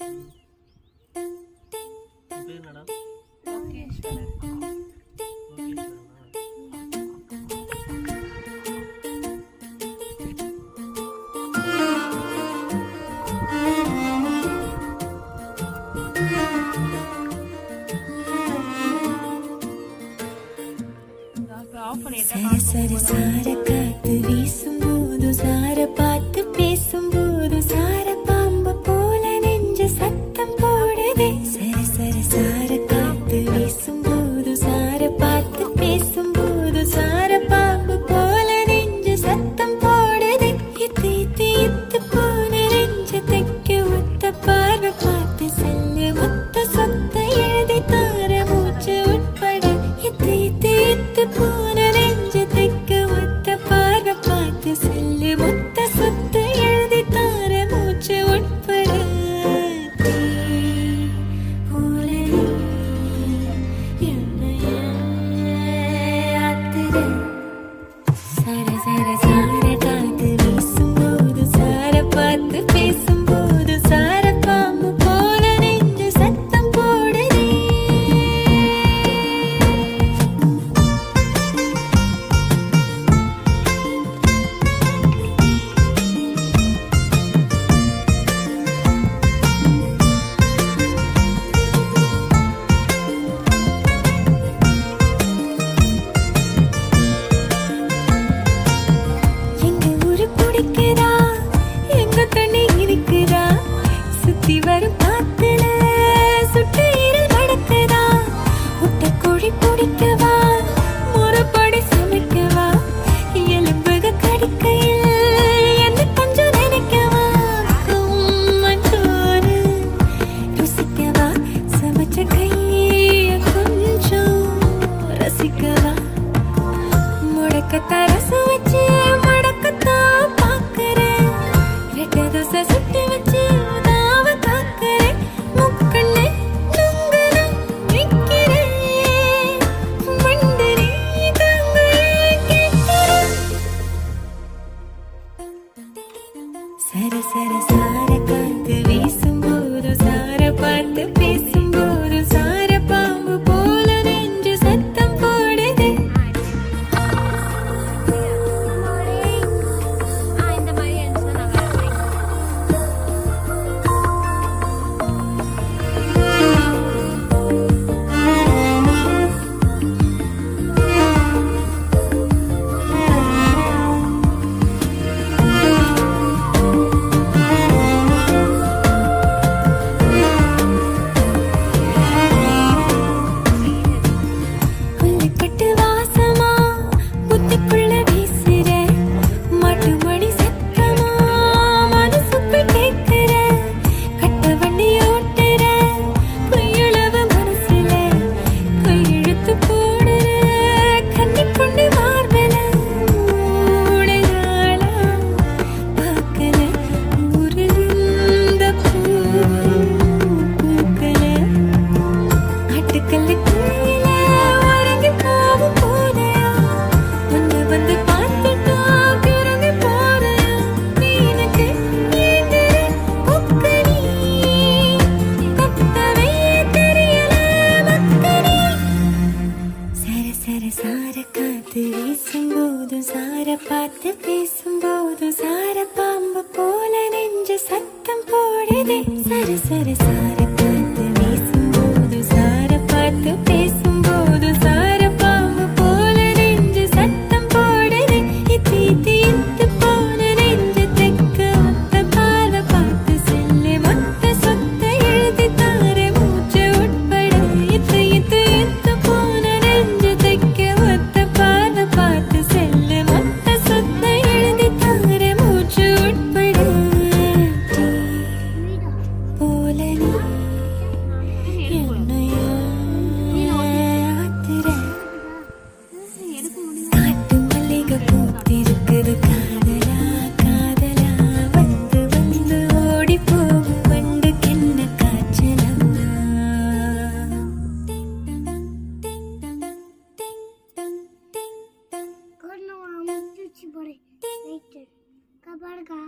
பேர் என்னடா? சர சார காத்து வீசும்போது சார பார்த்து பேசும்போது சார பாம்பு போல நெஞ்ச சத்தம் போடுதே. சர சர சார காத்து வீசும்போது சார பார்த்து பேசும்போது சார பாம்பு போல நெஞ்ச சத்தம் போடுதே. இத்து இத்து இத்து போன நெஞ்ச தைக்க ஒத்த பார்வை பார்த்து செல்லு மொத்த சொத்த எழுதி தார மூச்சு உட்பட. இத்து இத்து இத்து போன செல்லு மொத்த சொத்து எழுதி தார மூச்சு உட்பட. சர சர சார காத்து வீசும்போது சார பார்த்து பேசும்போது சார பாம்பு போல நெஞ்சு சத்தம் போடுதே. சுத்தி வரும் காத்துல சுட்டு இருள் மடக்குதா. முட்டை கோழி பிடிக்கவா முறைப்படி சமைக்கவா எலும்புக கடிக்கையில் என்ன கொஞ்சம் நினைக்கவா. மஞ்சோறு ருசிக்கவா சமைச்ச கைய கொஞ்சம் ரசிக்கவா. முடக்கத்தா ரசம் வச்சு மடக்கத்தான் பாக்குறேன். ரெட்டை தோசை சுட்டு வச்சு சர சர சார காத்து வீசும்போது சார பார்த்து பேசும்போது சார பாம்பு போல நெஞ்சு சத்தம் போடுது. சார காத்து வீசும்போது சார பார்த்து பேசும்போது சார பாம்பு போல நெஞ்சு சத்தம் போடுதே. சர சர சார காத்து வீசும்போது சார பார்த்து பேசும்போது சார பாம்பு போல நெஞ்சு சத்தம் போடுதே. இத்து இத்து இத்து போன நெஞ்சு தைக்க ஒத்த பார்வை பார்த்து செல்லு மொத்த சொத்த எழுதி தார மூச்சு உட்பட. இத்து இத்து இத்து போன நெஞ்சு தைக்க ஒத்த பார்வை பார்த்து செல்லு மொத்த சொத்த எழுதி தார மூச்சு உட்பட. போல நீ என்னைய ஆத்துற. காட்டு மல்லிகை பூத்திருக்குது காதலா காதலா. வந்து வந்து ஓடி போகும் வண்டுக்கு என்ன காய்ச்சலம்மா. Kabar ka?